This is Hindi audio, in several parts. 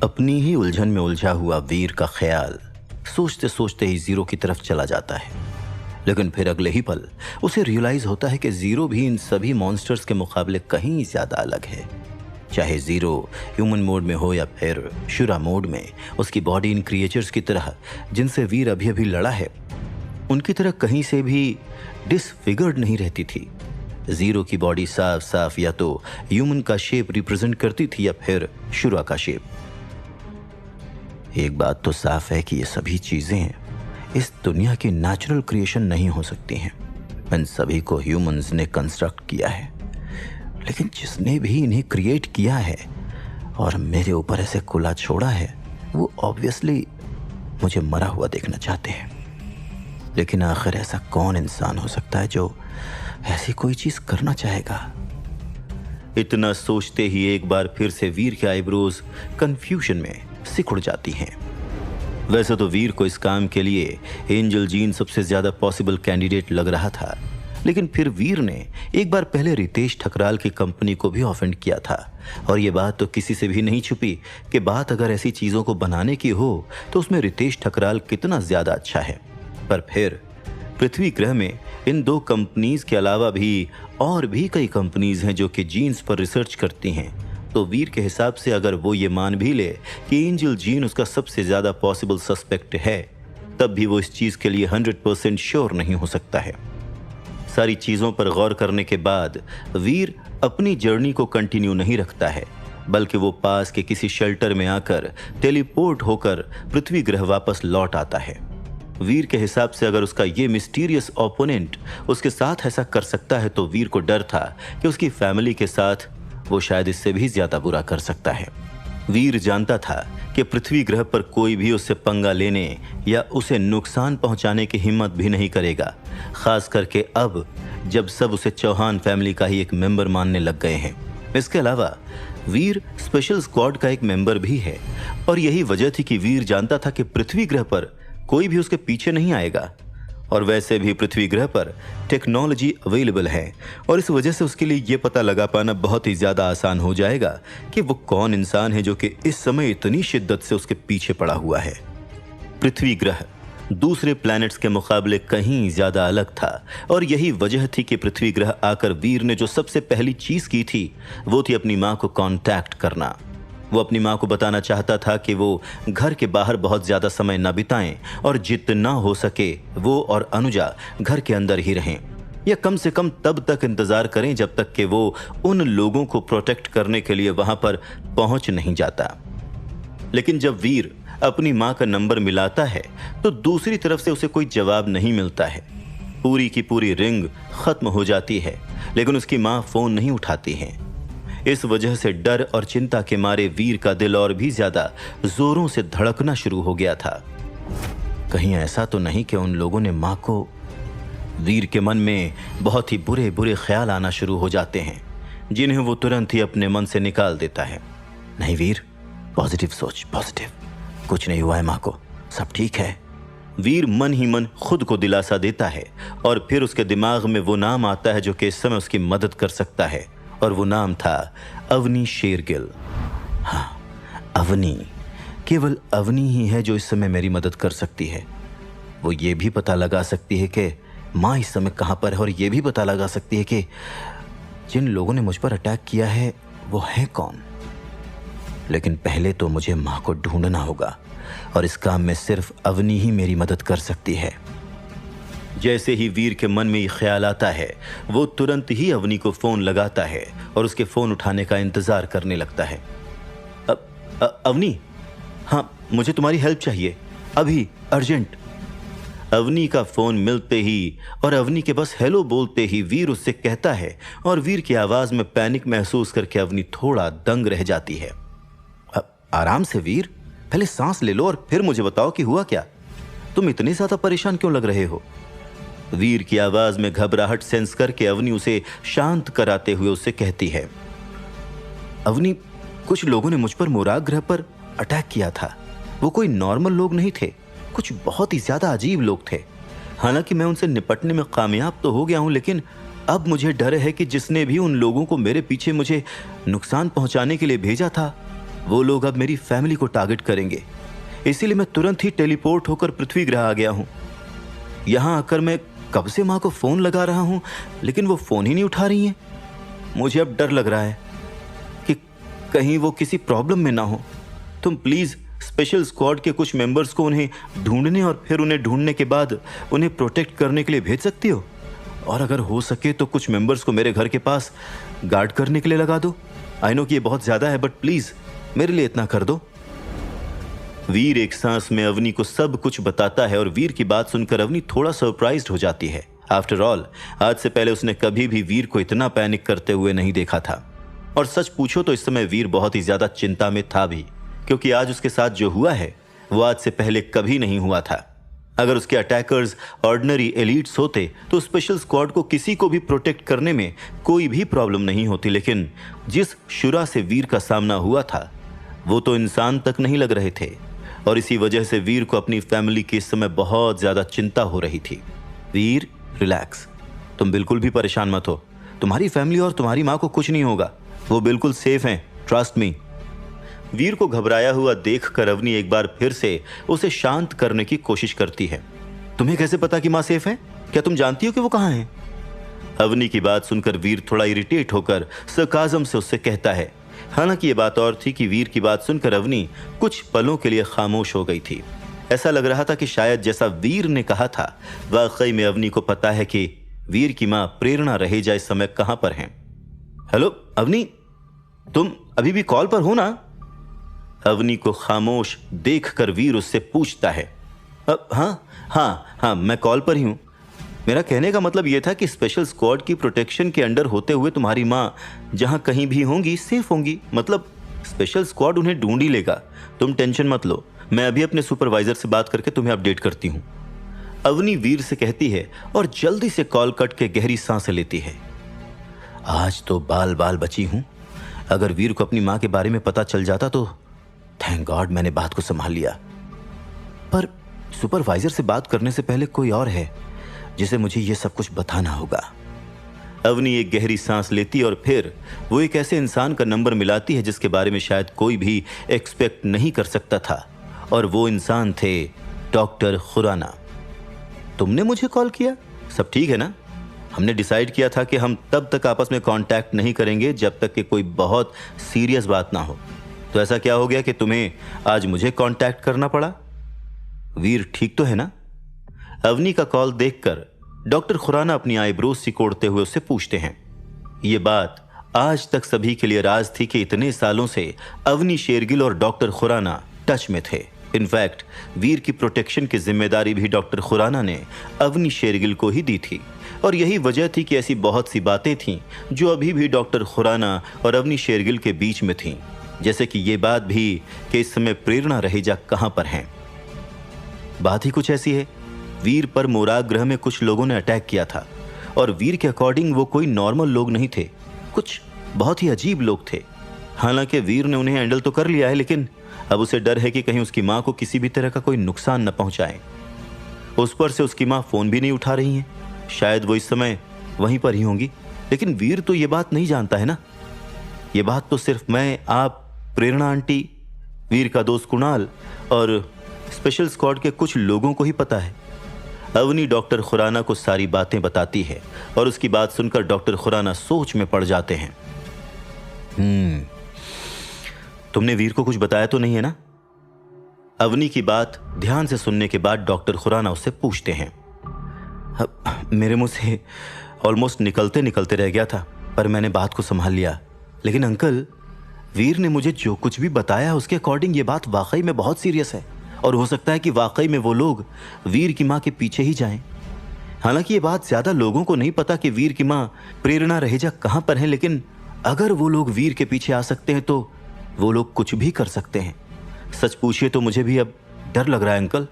अपनी ही उलझन में उलझा हुआ वीर का ख्याल सोचते सोचते ही जीरो की तरफ चला जाता है। लेकिन फिर अगले ही पल उसे रियलाइज होता है कि जीरो भी इन सभी मॉन्स्टर्स के मुकाबले कहीं ज्यादा अलग है। चाहे जीरो ह्यूमन मोड में हो या फिर शुरा मोड में, उसकी बॉडी इन क्रिएचर्स की तरह जिनसे वीर अभी अभी लड़ा है, उनकी तरह कहीं से भी डिसफिगर्ड नहीं रहती थी। जीरो की बॉडी साफ साफ या तो ह्यूमन का शेप रिप्रेजेंट करती थी या फिर शुरा का शेप। एक बात तो साफ है कि ये सभी चीजें इस दुनिया की नेचुरल क्रिएशन नहीं हो सकती हैं। इन सभी को ह्यूमंस ने कंस्ट्रक्ट किया है, लेकिन जिसने भी इन्हें क्रिएट किया है और मेरे ऊपर ऐसे खुला छोड़ा है, वो ऑब्वियसली मुझे मरा हुआ देखना चाहते हैं। लेकिन आखिर ऐसा कौन इंसान हो सकता है जो ऐसी कोई चीज करना चाहेगा? इतना सोचते ही एक बार फिर से वीर के आईब्रोज कंफ्यूजन में सिकुड़ जाती हैं। वैसे तो वीर को इस काम के लिए एंजल जीन सबसे ज्यादा पॉसिबल कैंडिडेट लग रहा था, लेकिन फिर वीर ने एक बार पहले रितेश ठकराल की कंपनी को भी ऑफेंड किया था। और ये बात तो किसी से भी नहीं छुपी कि बात अगर ऐसी चीजों को बनाने की हो तो उसमें रितेश ठकराल कितना ज्यादा अच्छा है। पर फिर पृथ्वी ग्रह में इन दो कंपनीज के अलावा भी और भी कई कंपनीज हैं जो कि जीन्स पर रिसर्च करती हैं। तो वीर के हिसाब से अगर वो ये मान भी ले कि एंजल जीन उसका सबसे ज्यादा पॉसिबल सस्पेक्ट है, तब भी वो इस चीज के लिए 100% श्योर नहीं हो सकता है। सारी चीजों पर गौर करने के बाद वीर अपनी जर्नी को कंटिन्यू नहीं रखता है, बल्कि वो पास के किसी शेल्टर में आकर टेलीपोर्ट होकर पृथ्वी ग्रह वापस लौट आता है। वीर के हिसाब से अगर उसका ये मिस्टीरियस ओपोनेंट उसके साथ ऐसा कर सकता है तो वीर को डर था कि उसकी फैमिली के साथ वो शायद इससे भी ज्यादा बुरा कर सकता है। वीर जानता था कि पृथ्वी ग्रह पर कोई भी उससे पंगा लेने या उसे नुकसान पहुंचाने की हिम्मत भी नहीं करेगा, खास करके अब जब सब उसे चौहान फैमिली का ही एक मेंबर मानने लग गए हैं। इसके अलावा वीर स्पेशल स्क्वाड का एक मेंबर भी है, और यही वजह थी कि वीर जानता था कि पृथ्वी ग्रह पर कोई भी उसके पीछे नहीं आएगा। और वैसे भी पृथ्वी ग्रह पर टेक्नोलॉजी अवेलेबल है, और इस वजह से उसके लिए यह पता लगा पाना बहुत ही ज्यादा आसान हो जाएगा कि वो कौन इंसान है जो कि इस समय इतनी शिद्दत से उसके पीछे पड़ा हुआ है। पृथ्वी ग्रह दूसरे प्लैनेट्स के मुकाबले कहीं ज्यादा अलग था, और यही वजह थी कि पृथ्वी ग्रह आकर वीर ने जो सबसे पहली चीज की थी वो थी अपनी मां को कांटेक्ट करना। वो अपनी मां को बताना चाहता था कि वो घर के बाहर बहुत ज्यादा समय न बिताएं और जितना हो सके वो और अनुजा घर के अंदर ही रहें, या कम से कम तब तक इंतजार करें जब तक कि वो उन लोगों को प्रोटेक्ट करने के लिए वहां पर पहुंच नहीं जाता। लेकिन जब वीर अपनी मां का नंबर मिलाता है तो दूसरी तरफ से उसे कोई जवाब नहीं मिलता है। पूरी की पूरी रिंग खत्म हो जाती है, लेकिन उसकी मां फोन नहीं उठाती है। इस वजह से डर और चिंता के मारे वीर का दिल और भी ज्यादा जोरों से धड़कना शुरू हो गया था। कहीं ऐसा तो नहीं कि उन लोगों ने मां को। वीर के मन में बहुत ही बुरे बुरे ख्याल आना शुरू हो जाते हैं, जिन्हें वो तुरंत ही अपने मन से निकाल देता है। नहीं वीर, पॉजिटिव सोच, पॉजिटिव, कुछ नहीं हुआ है मां को, सब ठीक है। वीर मन ही मन खुद को दिलासा देता है, और फिर उसके दिमाग में वो नाम आता है जो कि इस समय उसकी मदद कर सकता है, और वो नाम था अवनी शेरगिल। हाँ, अवनी, केवल अवनी ही है जो इस समय मेरी मदद कर सकती है। वो ये भी पता लगा सकती है कि माँ इस समय कहाँ पर है, और ये भी पता लगा सकती है कि जिन लोगों ने मुझ पर अटैक किया है वो है कौन। लेकिन पहले तो मुझे माँ को ढूंढना होगा, और इस काम में सिर्फ अवनी ही मेरी मदद कर सकती है। जैसे ही वीर के मन में ये ख्याल आता है, वो तुरंत ही अवनी को फोन लगाता है और उसके फोन उठाने का इंतजार करने लगता है। अवनी, हाँ, मुझे तुम्हारी हेल्प चाहिए, अभी, अर्जेंट। अवनी का फोन मिलते ही और अवनी के बस हेलो बोलते ही वीर उससे कहता है, और वीर की आवाज में पैनिक महसूस करके अवनी थोड़ा दंग रह जाती है। आराम से वीर, पहले सांस ले लो और फिर मुझे बताओ कि हुआ क्या। तुम इतने ज्यादा परेशान क्यों लग रहे हो? वीर की आवाज में घबराहट सेंस करके अवनी उसे शांत कराते हुए उससे कहती है, अवनी, कुछ लोगों ने मुझ पर मुराग ग्रह पर अटैक किया था। वो कोई नॉर्मल लोग नहीं थे, कुछ बहुत ही ज्यादा अजीब लोग थे। हालांकि मैं उनसे निपटने में कामयाब तो हो गया हूं, लेकिन अब मुझे डर है कि जिसने भी उन लोगों को मेरे पीछे मुझे नुकसान पहुंचाने के लिए भेजा था वो लोग अब मेरी फैमिली को टारगेट करेंगे। इसीलिए मैं तुरंत ही टेलीपोर्ट होकर पृथ्वी ग्रह आ गया हूं। यहां आकर मैं कब से मां को फोन लगा रहा हूं, लेकिन वो फोन ही नहीं उठा रही हैं। मुझे अब डर लग रहा है कि कहीं वो किसी प्रॉब्लम में ना हो। तुम प्लीज स्पेशल स्क्वाड के कुछ मेंबर्स को उन्हें ढूंढने और फिर उन्हें ढूंढने के बाद उन्हें प्रोटेक्ट करने के लिए भेज सकती हो। और अगर हो सके तो कुछ मेंबर्स को मेरे घर के पास गार्ड करने के लिए लगा दो। आई नो कि ये बहुत ज्यादा है, बट प्लीज मेरे लिए इतना कर दो। वीर एक सांस में अवनी को सब कुछ बताता है और वीर की बात सुनकर अवनी थोड़ा सरप्राइज्ड हो जाती है। आफ्टर ऑल, आज से पहले उसने कभी भी वीर को इतना पैनिक करते हुए नहीं देखा था। और सच पूछो तो इस समय वीर बहुत ही ज्यादा चिंता में था भी, क्योंकि आज उसके साथ जो हुआ है वो आज से पहले कभी नहीं हुआ था। अगर उसके अटैकर्स ऑर्डिनरी एलीट्स होते तो स्पेशल स्क्वाड को किसी को भी प्रोटेक्ट करने में कोई भी प्रॉब्लम नहीं होती, लेकिन जिस शुरा से वीर का सामना हुआ था वो तो इंसान तक नहीं लग रहे थे। और इसी वजह से वीर को अपनी फैमिली की इस समय बहुत ज्यादा चिंता हो रही थी। वीर, रिलैक्स, तुम बिल्कुल भी परेशान मत हो। तुम्हारी फैमिली और तुम्हारी माँ को कुछ नहीं होगा, वो बिल्कुल सेफ हैं, ट्रस्ट मी। वीर को घबराया हुआ देखकर अवनी एक बार फिर से उसे शांत करने की कोशिश करती है। तुम्हें कैसे पता कि माँ सेफ है? क्या तुम जानती हो कि वो कहाँ है? अवनी की बात सुनकर वीर थोड़ा इरिटेट होकर सरकाज़म से उससे कहता है। हालांकि ये बात और थी कि वीर की बात सुनकर अवनी कुछ पलों के लिए खामोश हो गई थी। ऐसा लग रहा था कि शायद जैसा वीर ने कहा था, वाकई में अवनी को पता है कि वीर की माँ प्रेरणा रहेजा इस समय कहां पर हैं। हेलो अवनी, तुम अभी भी कॉल पर हो ना? अवनी को खामोश देखकर वीर उससे पूछता है। हाँ, मैं कॉल पर ही हूं। मेरा कहने का मतलब यह था कि स्पेशल स्क्वाड की प्रोटेक्शन के अंडर होते हुए तुम्हारी माँ जहां कहीं भी होंगी सेफ होंगी। मतलब स्पेशल स्क्वाड उन्हें ढूंढ ही लेगा, तुम टेंशन मत लो। मैं अभी अपने सुपरवाइजर से बात करके तुम्हें अपडेट करती हूं, अवनी वीर से कहती है और जल्दी से कॉल कट के गहरी सांसें लेती है। आज तो बाल बाल बची हूं। अगर वीर को अपनी माँ के बारे में पता चल जाता तो थैंक गॉड मैंने बात को संभाल लिया। पर सुपरवाइजर से बात करने से पहले कोई और है जिसे मुझे यह सब कुछ बताना होगा। अवनी एक गहरी सांस लेती और फिर वो एक ऐसे इंसान का नंबर मिलाती है जिसके बारे में शायद कोई भी एक्सपेक्ट नहीं कर सकता था, और वो इंसान थे डॉक्टर खुराना। तुमने मुझे कॉल किया? सब ठीक है ना? हमने डिसाइड किया था कि हम तब तक आपस में कांटेक्ट नहीं करेंगे जब तक कि कोई बहुत सीरियस बात ना हो। तो ऐसा क्या हो गया कि तुम्हें आज मुझे कांटेक्ट करना पड़ा? वीर ठीक तो है ना? अवनी का कॉल देखकर डॉक्टर खुराना अपनी आईब्रोज सिकोड़ते हुए उससे पूछते हैं। ये बात आज तक सभी के लिए राज थी कि इतने सालों से अवनी शेरगिल और डॉक्टर खुराना टच में थे। इनफैक्ट वीर की प्रोटेक्शन की जिम्मेदारी भी डॉक्टर खुराना ने अवनी शेरगिल को ही दी थी, और यही वजह थी कि ऐसी बहुत सी बातें थीं जो अभी भी डॉक्टर खुराना और अवनी शेरगिल के बीच में थीं, जैसे कि ये बात भी कि इस समय प्रेरणा रहेजा कहां पर हैं। बात ही कुछ ऐसी है, वीर पर मोराग ग्रह में कुछ लोगों ने अटैक किया था, और वीर के अकॉर्डिंग वो कोई नॉर्मल लोग नहीं थे, कुछ बहुत ही अजीब लोग थे। हालांकि वीर ने उन्हें हैंडल तो कर लिया है, लेकिन अब उसे डर है कि कहीं उसकी माँ को किसी भी तरह का कोई नुकसान न पहुंचाए। उस पर से उसकी माँ फोन भी नहीं उठा रही हैं। शायद वो इस समय वहीं पर ही होंगी, लेकिन वीर तो ये बात नहीं जानता है ना। ये बात तो सिर्फ मैं, आप, प्रेरणा आंटी, वीर का दोस्त कुणाल और स्पेशल स्क्वाड के कुछ लोगों को ही पता है। अवनी डॉक्टर खुराना को सारी बातें बताती है, और उसकी बात सुनकर डॉक्टर खुराना सोच में पड़ जाते हैं। तुमने वीर को कुछ बताया तो नहीं है ना? अवनी की बात ध्यान से सुनने के बाद डॉक्टर खुराना उससे पूछते हैं। मेरे मुंह से ऑलमोस्ट निकलते निकलते रह गया था, पर मैंने बात को संभाल लिया। लेकिन अंकल, वीर ने मुझे जो कुछ भी बताया उसके अकॉर्डिंग ये बात वाकई में बहुत सीरियस है, और हो सकता है कि वाकई में वो लोग वीर की माँ के पीछे ही जाएं। हालांकि ये बात ज्यादा लोगों को नहीं पता कि वीर की माँ प्रेरणा रहेजा कहां पर है, लेकिन अगर वो लोग वीर के पीछे आ सकते हैं तो वो लोग कुछ भी कर सकते हैं। सच पूछिए तो मुझे भी अब डर लग रहा है अंकल।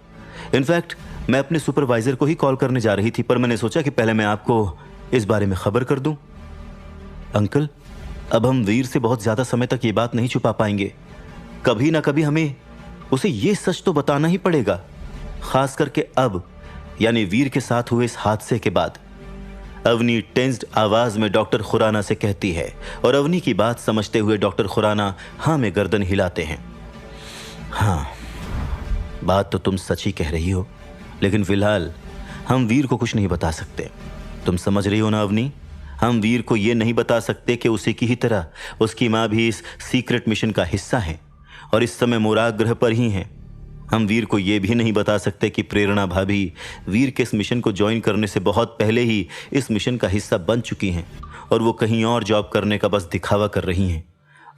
इनफैक्ट मैं अपने सुपरवाइजर को ही कॉल करने जा रही थी, पर मैंने सोचा कि पहले मैं आपको इस बारे में खबर कर दूं। अंकल, अब हम वीर से बहुत ज्यादा समय तक ये बात नहीं छुपा पाएंगे। कभी ना कभी हमें उसे ये सच तो बताना ही पड़ेगा, खास करके अब, यानी वीर के साथ हुए इस हादसे के बाद। अवनी टेंस्ड आवाज में डॉक्टर खुराना से कहती है और अवनी की बात समझते हुए डॉक्टर खुराना हाँ में गर्दन हिलाते हैं। हाँ, बात तो तुम सच ही कह रही हो, लेकिन फिलहाल हम वीर को कुछ नहीं बता सकते। तुम समझ रही हो ना अवनी, हम वीर को यह नहीं बता सकते कि उसी की ही तरह उसकी मां भी इस सीक्रेट मिशन का हिस्सा है और इस समय मुराद ग्रह पर ही हैं। हम वीर को यह भी नहीं बता सकते कि प्रेरणा भाभी वीर के इस मिशन को ज्वाइन करने से बहुत पहले ही इस मिशन का हिस्सा बन चुकी हैं और वो कहीं और जॉब करने का बस दिखावा कर रही हैं।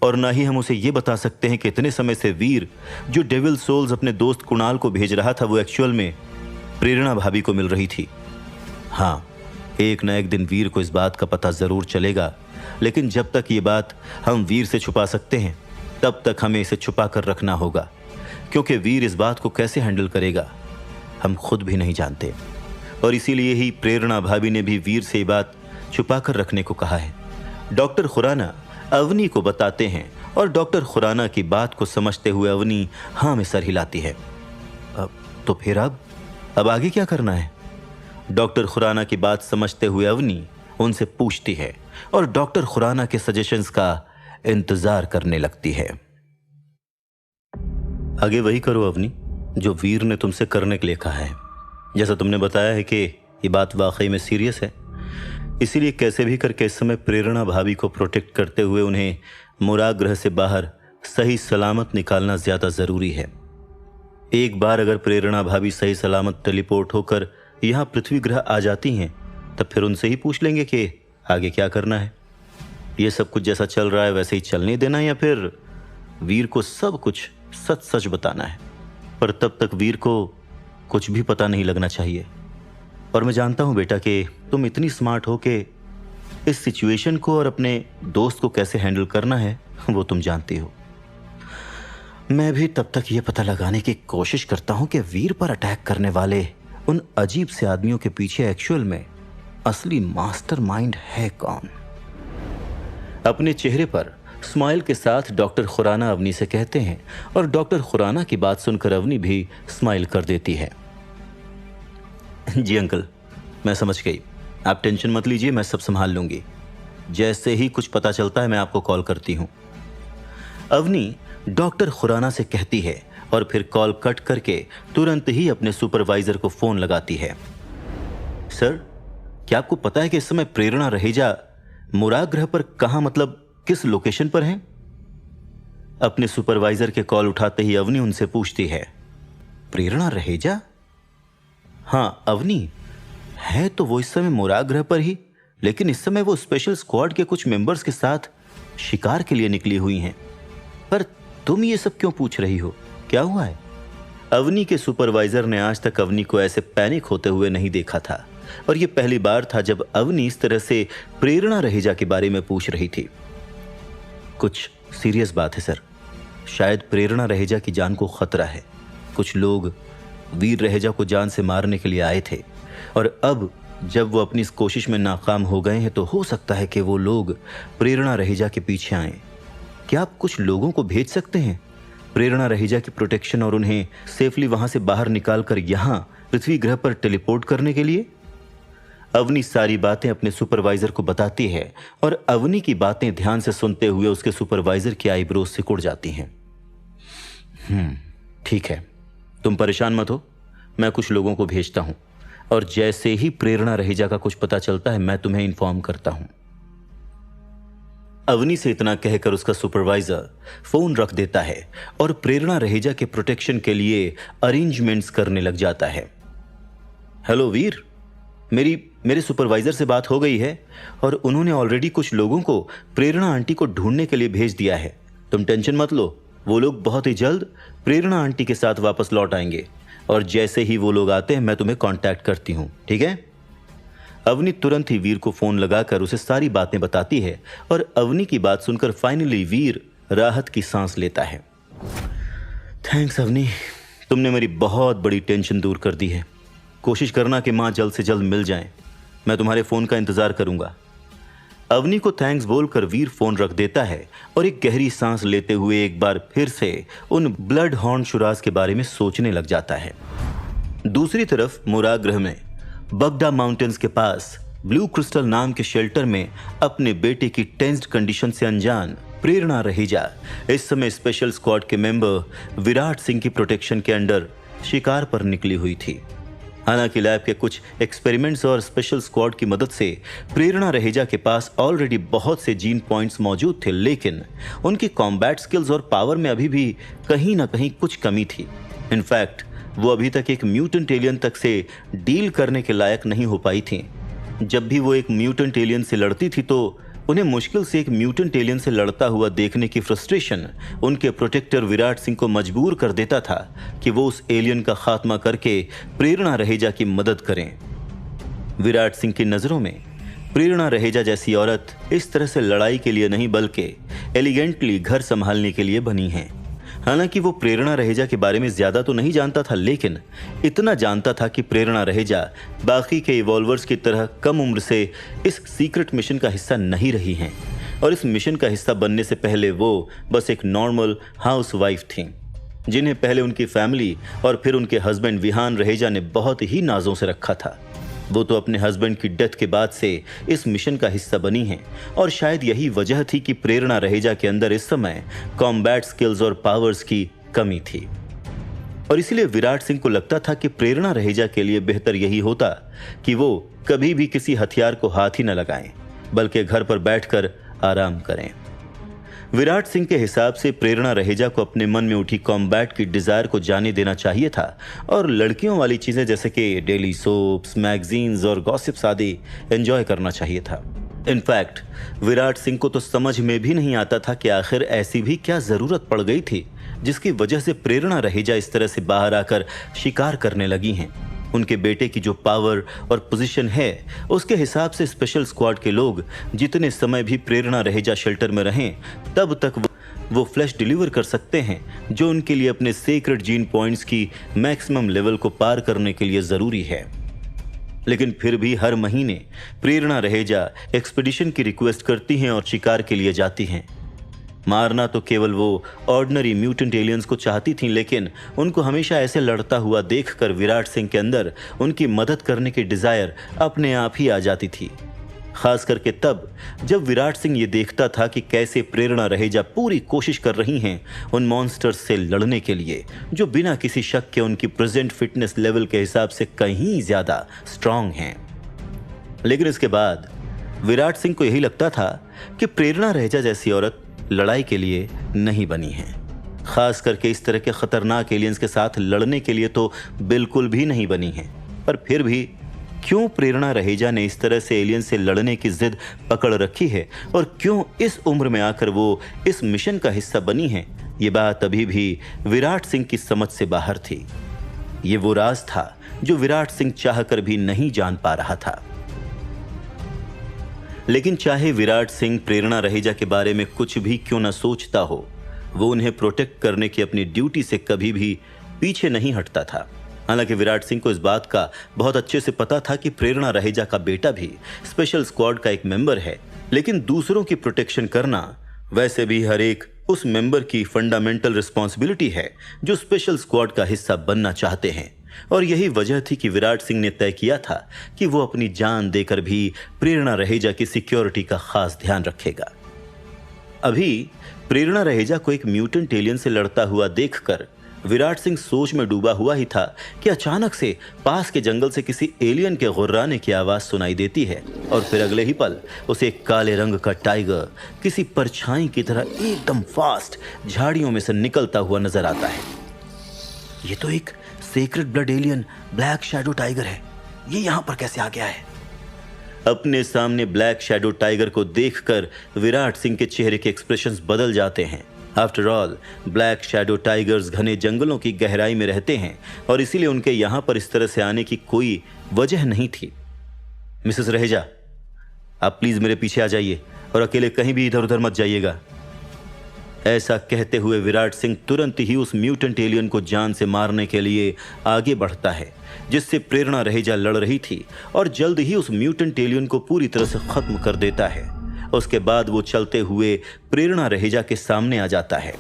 और ना ही हम उसे ये बता सकते हैं कि इतने समय से वीर जो डेविल सोल्स अपने दोस्त कुणाल को भेज रहा था वो एक्चुअल में प्रेरणा भाभी को मिल रही थी। हाँ, एक न एक दिन वीर को इस बात का पता जरूर चलेगा, लेकिन जब तक ये बात हम वीर से छुपा सकते हैं तब तक हमें इसे छुपा कर रखना होगा, क्योंकि वीर इस बात को कैसे हैंडल करेगा हम खुद भी नहीं जानते। और इसीलिए ही प्रेरणा भाभी ने भी वीर से ये बात छुपा कर रखने को कहा है। डॉक्टर खुराना अवनी को बताते हैं और डॉक्टर खुराना की बात को समझते हुए अवनी हाँ में सर हिलाती है। तो फिर अब आगे क्या करना है? डॉक्टर खुराना की बात समझते हुए अवनी उनसे पूछती है और डॉक्टर खुराना के सजेशंस का इंतजार करने लगती है। आगे वही करो अवनी जो वीर ने तुमसे करने के लिए कहा है। जैसा तुमने बताया है कि ये बात वाकई में सीरियस है, इसीलिए कैसे भी करके इस समय प्रेरणा भाभी को प्रोटेक्ट करते हुए उन्हें मुराद ग्रह से बाहर सही सलामत निकालना ज्यादा जरूरी है। एक बार अगर प्रेरणा भाभी सही सलामत टेलीपोर्ट होकर यहाँ पृथ्वी ग्रह आ जाती हैं तब फिर उनसे ही पूछ लेंगे कि आगे क्या करना है। ये सब कुछ जैसा चल रहा है वैसे ही चलने देना या फिर वीर को सब कुछ सच सच बताना है। पर तब तक वीर को कुछ भी पता नहीं लगना चाहिए। और मैं जानता हूं बेटा कि तुम इतनी स्मार्ट हो कि इस सिचुएशन को और अपने दोस्त को कैसे हैंडल करना है वो तुम जानती हो। मैं भी तब तक ये पता लगाने की कोशिश करता हूं कि वीर पर अटैक करने वाले उन अजीब से आदमियों के पीछे एक्चुअल में असली मास्टरमाइंड है कौन। अपने चेहरे पर स्माइल के साथ डॉक्टर खुराना अवनी से कहते हैं और डॉक्टर खुराना की बात सुनकर अवनी भी स्माइल कर देती है। जी अंकल, मैं समझ गई, आप टेंशन मत लीजिए, मैं सब संभाल लूंगी। जैसे ही कुछ पता चलता है मैं आपको कॉल करती हूं। अवनी डॉक्टर खुराना से कहती है और फिर कॉल कट करके तुरंत ही अपने सुपरवाइजर को फोन लगाती है। सर, क्या आपको पता है कि इस समय प्रेरणा रहेजा मुराद ग्रह पर कहां, मतलब किस लोकेशन पर हैं? अपने सुपरवाइजर के कॉल उठाते ही अवनी उनसे पूछती है। प्रेरणा रहेजा? हाँ अवनी, है तो वो इस समय मुराद ग्रह पर ही, लेकिन इस समय वो स्पेशल स्क्वाड के कुछ मेंबर्स के साथ शिकार के लिए निकली हुई हैं। पर तुम ये सब क्यों पूछ रही हो, क्या हुआ है? अवनी के सुपरवाइजर ने आज तक अवनी को ऐसे पैनिक होते हुए नहीं देखा था और ये पहली बार था जब अवनी इस तरह से प्रेरणा रहेजा के बारे में पूछ रही थी। कुछ सीरियस बात है सर, शायद प्रेरणा रहेजा की जान को खतरा है। कुछ लोग वीर रहेजा को जान से मारने के लिए आए थे और अब जब वो अपनी इस कोशिश में नाकाम हो गए हैं तो हो सकता है कि वो लोग प्रेरणा रहेजा के पीछे आए। क्या आप कुछ लोगों को भेज सकते हैं प्रेरणा रहेजा की प्रोटेक्शन और उन्हें सेफली वहां से बाहर निकालकर यहां पृथ्वी ग्रह पर टेलीपोर्ट करने के लिए? अवनी सारी बातें अपने सुपरवाइजर को बताती है और अवनी की बातें ध्यान से सुनते हुए उसके सुपरवाइजर की आईब्रोज सिकुड़ जाती हैं। ठीक है, तुम परेशान मत हो, मैं कुछ लोगों को भेजता हूं और जैसे ही प्रेरणा रहेजा का कुछ पता चलता है मैं तुम्हें इन्फॉर्म करता हूं। अवनी से इतना कहकर उसका सुपरवाइजर फोन रख देता है और प्रेरणा रहेजा के प्रोटेक्शन के लिए अरेंजमेंट्स करने लग जाता है। हेलो वीर, मेरे सुपरवाइजर से बात हो गई है और उन्होंने ऑलरेडी कुछ लोगों को प्रेरणा आंटी को ढूंढने के लिए भेज दिया है। तुम टेंशन मत लो, वो लोग बहुत ही जल्द प्रेरणा आंटी के साथ वापस लौट आएंगे और जैसे ही वो लोग आते हैं मैं तुम्हें कांटेक्ट करती हूं, ठीक है? अवनी तुरंत ही वीर को फोन लगाकर उसे सारी बातें बताती है और अवनी की बात सुनकर फाइनली वीर राहत की सांस लेता है। थैंक्स अवनी, तुमने मेरी बहुत बड़ी टेंशन दूर कर दी है। कोशिश करना कि माँ जल्द से जल्द मिल जाएं। मैं तुम्हारे फोन का इंतजार करूंगा। अवनी को थैंक्स बोलकर वीर फोन रख देता है और एक गहरी सांस लेते हुए एक बार फिर से उन ब्लड हॉर्न शुराज के बारे में सोचने लग जाता है। दूसरी तरफ मुराद ग्रह में बगदा माउंटेन्स के पास ब्लू क्रिस्टल नाम के शेल्टर में अपने बेटे की टेंस्ड कंडीशन से अनजान प्रेरणा रहेजा इस समय स्पेशल स्क्वाड के मेंबर विराट सिंह की प्रोटेक्शन के अंडर शिकार पर निकली हुई थी। हालांकि लैब के कुछ एक्सपेरिमेंट्स और स्पेशल स्क्वाड की मदद से प्रेरणा रहेजा के पास ऑलरेडी बहुत से जीन पॉइंट्स मौजूद थे, लेकिन उनकी कॉम्बैट स्किल्स और पावर में अभी भी कहीं ना कहीं कुछ कमी थी। इनफैक्ट वो अभी तक एक म्यूटेंट एलियन तक से डील करने के लायक नहीं हो पाई थी। जब भी वो एक म्यूटेंट एलियन से लड़ती थी तो उन्हें मुश्किल से एक म्यूटेंट एलियन से लड़ता हुआ देखने की फ्रस्ट्रेशन उनके प्रोटेक्टर विराट सिंह को मजबूर कर देता था कि वो उस एलियन का खात्मा करके प्रेरणा रहेजा की मदद करें। विराट सिंह की नजरों में प्रेरणा रहेजा जैसी औरत इस तरह से लड़ाई के लिए नहीं बल्कि एलिगेंटली घर संभालने के लिए बनी है। हालांकि वो प्रेरणा रहेजा के बारे में ज्यादा तो नहीं जानता था, लेकिन इतना जानता था कि प्रेरणा रहेजा बाकी के इवॉल्वर्स की तरह कम उम्र से इस सीक्रेट मिशन का हिस्सा नहीं रही हैं और इस मिशन का हिस्सा बनने से पहले वो बस एक नॉर्मल हाउसवाइफ थी, जिन्हें पहले उनकी फैमिली और फिर उनके हस्बैंड विहान रहेजा ने बहुत ही नाजों से रखा था। वो तो अपने हस्बैंड की डेथ के बाद से इस मिशन का हिस्सा बनी हैं और शायद यही वजह थी कि प्रेरणा रहेजा के अंदर इस समय कॉम्बैट स्किल्स और पावर्स की कमी थी। और इसलिए विराट सिंह को लगता था कि प्रेरणा रहेजा के लिए बेहतर यही होता कि वो कभी भी किसी हथियार को हाथ ही न लगाएं, बल्कि घर पर बैठकर आराम करें। विराट सिंह के हिसाब से प्रेरणा रहेजा को अपने मन में उठी कॉम्बैट की डिजायर को जाने देना चाहिए था और लड़कियों वाली चीजें जैसे कि डेली सोप्स, मैगजीन्स और गॉसिप्स आदि एंजॉय करना चाहिए था। इनफैक्ट विराट सिंह को तो समझ में भी नहीं आता था कि आखिर ऐसी भी क्या जरूरत पड़ गई थी जिसकी वजह से प्रेरणा रहेजा इस तरह से बाहर आकर शिकार करने लगी हैं। उनके बेटे की जो पावर और पोजीशन है उसके हिसाब से स्पेशल स्क्वाड के लोग जितने समय भी प्रेरणा रहेजा शेल्टर में रहें तब तक वो फ्लैश डिलीवर कर सकते हैं, जो उनके लिए अपने सीक्रेट जीन पॉइंट्स की मैक्सिमम लेवल को पार करने के लिए जरूरी है। लेकिन फिर भी हर महीने प्रेरणा रहेजा एक्सपीडिशन की रिक्वेस्ट करती हैं और शिकार के लिए जाती हैं। मारना तो केवल वो ऑर्डिनरी म्यूटेंट एलियंस को चाहती थीं, लेकिन उनको हमेशा ऐसे लड़ता हुआ देखकर विराट सिंह के अंदर उनकी मदद करने की डिजायर अपने आप ही आ जाती थी। खास करके तब जब विराट सिंह ये देखता था कि कैसे प्रेरणा रहेजा पूरी कोशिश कर रही हैं उन मॉन्स्टर्स से लड़ने के लिए जो बिना किसी शक के उनकी प्रेजेंट फिटनेस लेवल के हिसाब से कहीं ज्यादा स्ट्रांग हैं। लेकिन इसके बाद विराट सिंह को यही लगता था कि प्रेरणा रहेजा जैसी औरत लड़ाई के लिए नहीं बनी है, खास करके इस तरह के खतरनाक एलियंस के साथ लड़ने के लिए तो बिल्कुल भी नहीं बनी है। पर फिर भी क्यों प्रेरणा रहेजा ने इस तरह से एलियन से लड़ने की जिद पकड़ रखी है और क्यों इस उम्र में आकर वो इस मिशन का हिस्सा बनी है, ये बात अभी भी विराट सिंह की समझ से बाहर थी। ये वो राज था जो विराट सिंह चाहकर भी नहीं जान पा रहा था। लेकिन चाहे विराट सिंह प्रेरणा रहेजा के बारे में कुछ भी क्यों न सोचता हो, वो उन्हें प्रोटेक्ट करने की अपनी ड्यूटी से कभी भी पीछे नहीं हटता था। हालांकि विराट सिंह को इस बात का बहुत अच्छे से पता था कि प्रेरणा रहेजा का बेटा भी स्पेशल स्क्वाड का एक मेंबर है, लेकिन दूसरों की प्रोटेक्शन करना वैसे भी हर एक उस मेंबर की फंडामेंटल रिस्पॉन्सिबिलिटी है जो स्पेशल स्क्वाड का हिस्सा बनना चाहते हैं। और यही वजह थी कि विराट सिंह ने तय किया था कि वो अपनी जान देकर भी प्रेरणा रहेजा की सिक्योरिटी का खास ध्यान रखेगा। अभी प्रेरणा रहेजा को एक म्यूटेंट एलियन से लड़ता हुआ देखकर विराट सिंह सोच में डूबा हुआ ही था कि अचानक से पास के जंगल से किसी एलियन के गुर्राने की आवाज सुनाई देती है और फिर अगले ही पल उसे एक काले रंग का टाइगर किसी परछाई की तरह एकदम फास्ट झाड़ियों में से निकलता हुआ नजर आता है। ये तो एक secret blood alien black shadow tiger है, ये यहां पर कैसे आ गया है? अपने सामने ब्लैक शैडो टाइगर को देखकर विराट सिंह के चेहरे के एक्सप्रेशंस बदल जाते हैं। After all black shadow tigers घने जंगलों की गहराई में रहते हैं और इसीलिए उनके यहां पर इस तरह से आने की कोई वजह नहीं थी। मिसेस रहेजा, आप प्लीज मेरे पीछे आ जाइए और अकेले कहीं भी इधर उधर मत जाइएगा। ऐसा कहते हुए विराट सिंह तुरंत ही उस म्यूटेंट एलियन को जान से मारने के लिए आगे बढ़ता है जिससे प्रेरणा रहेजा लड़ रही थी और जल्द ही उस म्यूटेंट एलियन को पूरी तरह से खत्म कर देता है। उसके बाद वो चलते हुए प्रेरणा रहेजा के सामने आ जाता है।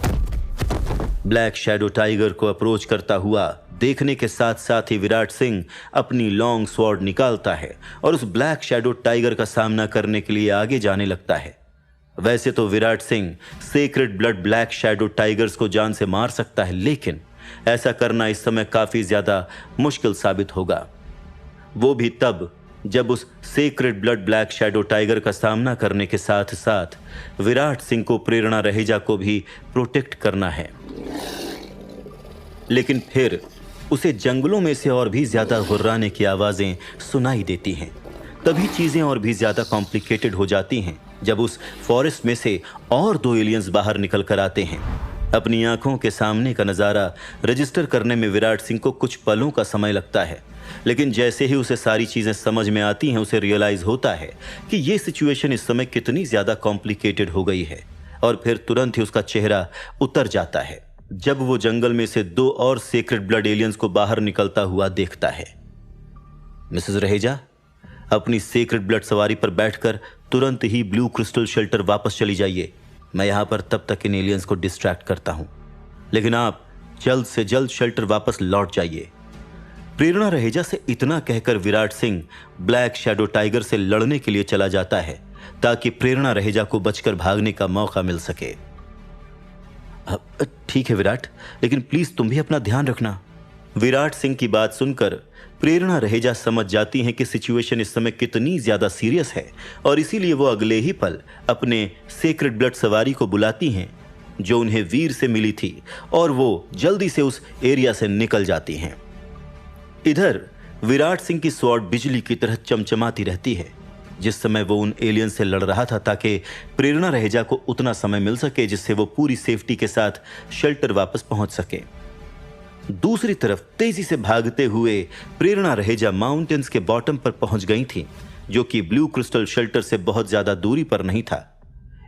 ब्लैक शैडो टाइगर को अप्रोच करता हुआ देखने के साथ साथ ही विराट सिंह अपनी लॉन्ग स्वॉर्ड निकालता है और उस ब्लैक शैडो टाइगर का सामना करने के लिए आगे जाने लगता है। वैसे तो Virat Singh sacred blood black shadow tigers को जान से मार सकता है, लेकिन ऐसा करना इस समय काफी ज्यादा मुश्किल साबित होगा, वो भी तब जब उस sacred blood black shadow tiger का सामना करने के साथ साथ विराट सिंह को प्रेरणा रहेजा को भी प्रोटेक्ट करना है। लेकिन फिर उसे जंगलों में से और भी ज्यादा गुर्राने की आवाजें सुनाई देती हैं। तभी चीजें और भी ज्यादा कॉम्प्लिकेटेड हो जाती हैं जब उस फॉरेस्ट में से और 2 एलियंस बाहर निकल कर आते हैं। अपनी आंखों के सामने का नजारा रजिस्टर करने में विराट सिंह को कुछ पलों का समय लगता है, लेकिन जैसे ही उसे सारी चीजें समझ में आती हैं, उसे रियलाइज होता है कि ये सिचुएशन इस समय कितनी ज्यादा कॉम्प्लिकेटेड हो गई है। और फिर तुरंत ही उसका चेहरा उतर जाता है जब वो जंगल में से 2 और सेक्रेड ब्लड एलियंस को बाहर निकलता हुआ देखता है। मिसेस रहेजा, अपनी सेक्रेड ब्लड सवारी पर बैठकर तुरंत ही ब्लू क्रिस्टल शेल्टर वापस चली जाइए। मैं यहां पर तब तक इन एलियंस को डिस्ट्रैक्ट करता हूं, लेकिन आप जल्द से जल्द शेल्टर वापस लौट जाइए। प्रेरणा रहेजा से इतना कहकर Virat Singh black shadow tiger से लड़ने के लिए चला जाता है ताकि प्रेरणा रहेजा को बचकर भागने का मौका मिल सके। ठीक है विराट, लेकिन प्लीज तुम भी अपना ध्यान रखना। विराट सिंह की बात सुनकर प्रेरणा रहेजा समझ जाती हैं कि सिचुएशन इस समय कितनी ज्यादा सीरियस है और इसीलिए वो अगले ही पल अपने सेक्रेड ब्लड सवारी को बुलाती हैं जो उन्हें वीर से मिली थी और वो जल्दी से उस एरिया से निकल जाती हैं। इधर विराट सिंह की स्वॉर्ड बिजली की तरह चमचमाती रहती है जिस समय वो उन एलियन से लड़ रहा था, ताकि प्रेरणा रहेजा को उतना समय मिल सके जिससे वो पूरी सेफ्टी के साथ शेल्टर वापस पहुंच सके। दूसरी तरफ तेजी से भागते हुए प्रेरणा रहेजा माउंटेन्स के बॉटम पर पहुंच गई थी, जो कि ब्लू क्रिस्टल शेल्टर से बहुत ज्यादा दूरी पर नहीं था।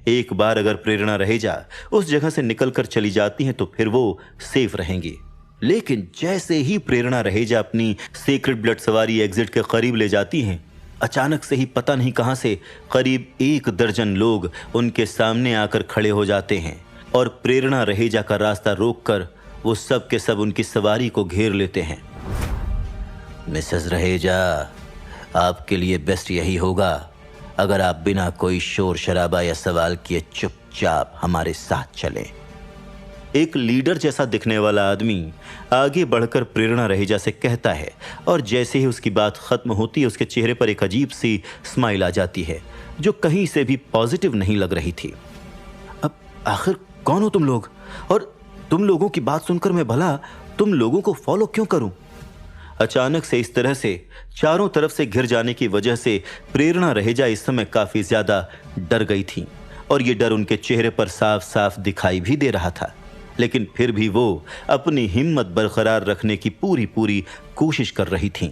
एक बार अगर प्रेरणा रहेजा उस जगह से निकलकर चली जाती हैं तो फिर वो सेफ रहेंगी। लेकिन जैसे ही प्रेरणा रहेजा अपनी सेक्रेड ब्लड सवारी एग्जिट के करीब ले जाती हैं, अचानक से ही पता नहीं कहां से करीब 1 दर्जन लोग उनके सामने आकर खड़े हो जाते हैं और प्रेरणा रहेजा का रास्ता रोककर वो सब के सब उनकी सवारी को घेर लेते हैं। मिसेस रहेजा, आपके लिए बेस्ट यही होगा अगर आप बिना कोई शोर शराबा या सवाल किए चुपचाप हमारे साथ चलें। एक लीडर जैसा दिखने वाला आदमी आगे बढ़कर प्रेरणा रहेजा से कहता है और जैसे ही उसकी बात खत्म होती है उसके चेहरे पर एक अजीब सी स्माइल आ जाती है जो कहीं से भी पॉजिटिव नहीं लग रही थी। अब आखिर कौन हो तुम लोग, और तुम लोगों की बात सुनकर मैं भला तुम लोगों को फॉलो क्यों करूं? अचानक से इस तरह से चारों तरफ से घिर जाने की वजह से प्रेरणा रहेजा इस समय काफी ज्यादा डर गई थी और ये डर उनके चेहरे पर साफ साफ दिखाई भी दे रहा था, लेकिन फिर भी वो अपनी हिम्मत बरकरार रखने की पूरी कोशिश कर रही थीं।